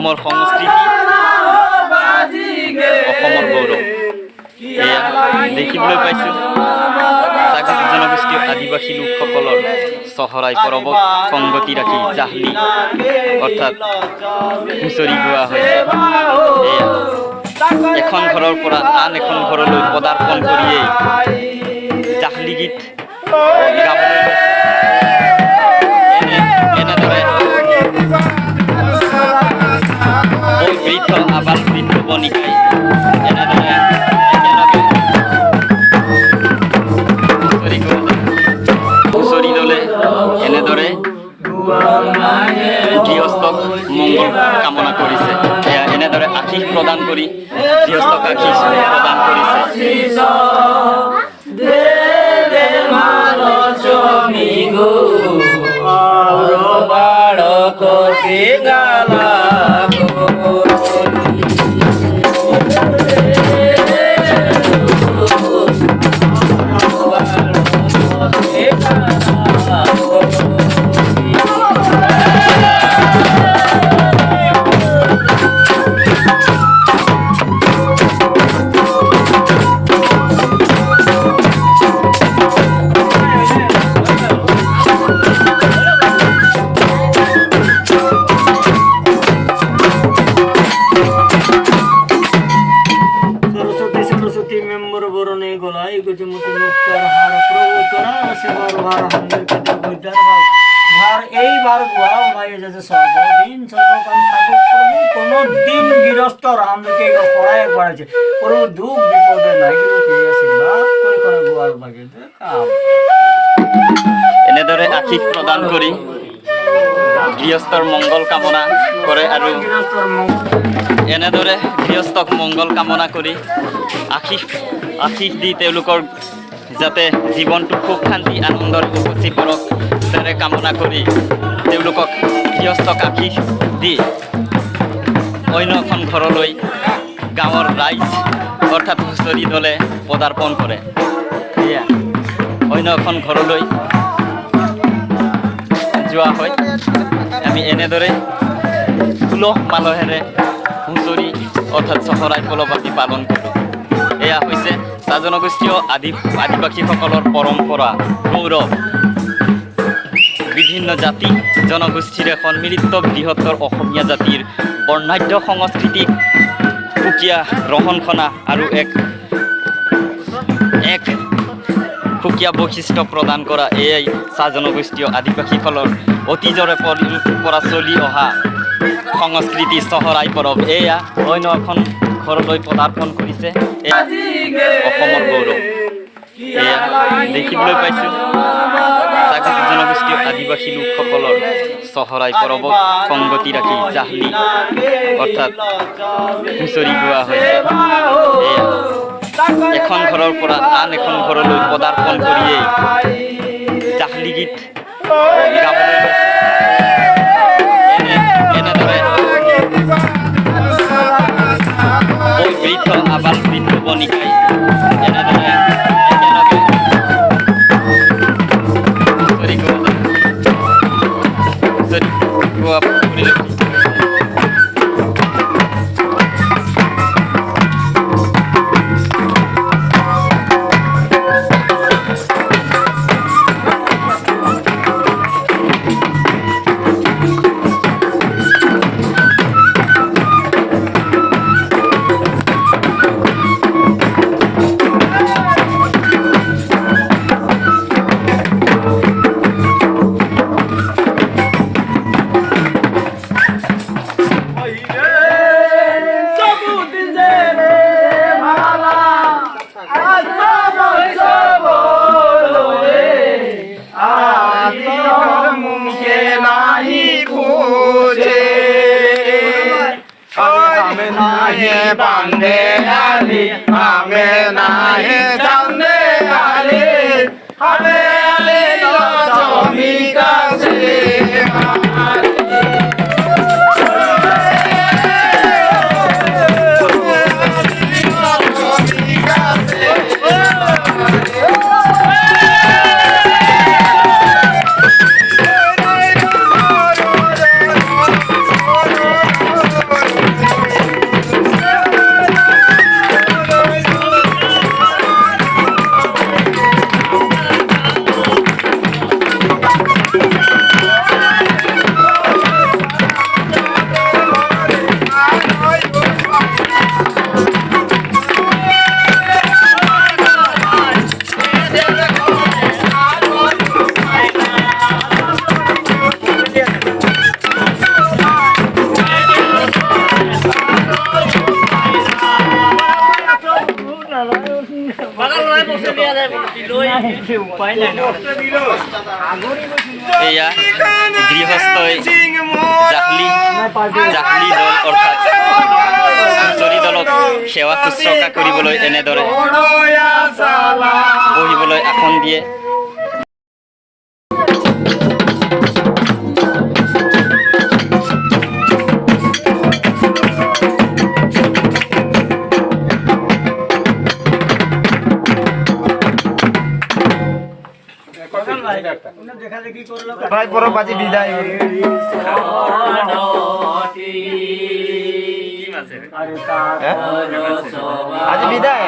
অসমৰ সংস্কৃতি অসমৰ গৌৰৱ এয়া দেখিবলৈ পাইছোঁ চাকৰি জনগোষ্ঠীয় আদিবাসী লোকসকলৰ চহৰাই পৰৱক সংগতি ৰাখি জাহলি অৰ্থাৎ হুঁচৰি গোৱা হৈছে। এয়া এখন ঘৰৰ পৰা আন এখন ঘৰলৈ পদাৰ্পণ কৰিয়েই জাহলি গীত গাবলৈ এনেদৰে বৃদ্ধ আবাল বৃদ্ধ বনিকাই এনেদৰে হুঁচৰি দলে এনেদৰে গৃহস্থক মংগল কামনা কৰিছে। এয়া এনেদৰে আশীষ প্ৰদান কৰি গৃহস্থক আশীষ প্ৰদান কৰিছে। মেম্বর বরণে গলায় গজমতি মুক্তার হার প্রভু তোরা সেবার ভার হান্দের কেটে বুদ্ধার ভার এই ভার গোয়াও ভাই যাতে সর্বদিন সর্বকাল থাকুক প্রভু কোনো দিন গৃহস্থ রামকে পড়ায় পড়াইছে প্রভু দুঃখ বিপদে লাগিল কে আশীর্বাদ করে করে গোয়াল ভাগে কাম এনেদৰে আশীষ প্ৰদান কৰি গৃহস্থৰ মংগল কামনা কৰে আৰু এনেদৰে গৃহস্থক মংগল কামনা কৰি আশীষ দি তেওঁলোকৰ যাতে জীৱনটো সুখ শান্তি আনন্দৰ উপচি পৰক তাৰে কামনা কৰি তেওঁলোকক গৃহস্থক আশীষ দি অন্য এখন ঘৰলৈ গাঁৱৰ ৰাইজ অৰ্থাৎ হুঁচৰি দলে পদাৰ্পণ কৰে। এয়া অন্য এখন ঘৰলৈ যোৱা হয়। আমি এনেদৰে উলহ মালহেৰে হুঁচৰি অৰ্থাৎ চহৰাই পলপাতি পালন কৰোঁ। এয়া হৈছে চাহ জনগোষ্ঠীয় আদিবাসীসকলৰ পৰম্পৰা গৌৰৱ। বিভিন্ন জাতি জনগোষ্ঠীৰে সন্মিলিত বৃহত্তৰ অসমীয়া জাতিৰ বৰ্ণাঢ্য সংস্কৃতিক সুকীয়া ৰহণখনা আৰু এক সুকীয়া বৈশিষ্ট্য প্ৰদান কৰা এয়াই চাহ জনগোষ্ঠীয় আদিবাসীসকলৰ অতীজৰে পৰা চলি অহা সংস্কৃতি চহৰাই পৰৱ। এয়া অন্য এখন ঘৰলৈ পদাৰ্পণ কৰিছে অসমৰ গৌৰৱ। এয়া দেখিবলৈ পাইছোঁ চাকৰি জনগোষ্ঠীয় আদিবাসী লোকসকলৰ চহৰাই পৰৱক সংগতি ৰাখি জাহলি অৰ্থাৎ হুঁচৰি গোৱা হৈছে। এয়া এখন ঘৰৰ পৰা আন এখন ঘৰলৈ পদাৰ্পণ কৰিয়েই জাহলি গীত গাবলৈ এনেদৰে বৃদ্ধ আবাল বৃদ্ধ বনিকাই এনেদৰে একেলগে হুঁচৰি গোৱা পৰিলক্ষিত। बांधे आली हमें नाहे जाने आली हमें आली जमी का से উপায় নাই এয়া গৃহস্থই জাহলি জাহলি দল অৰ্থাৎ হুঁচৰি দলক সেৱা শুশ্ৰূষা কৰিবলৈ এনেদৰে বহিবলৈ আসন দিয়ে। দেখা দেখি কৰলো ভাই বড় বাজি বিদায় আৰে তা আজ বিদায়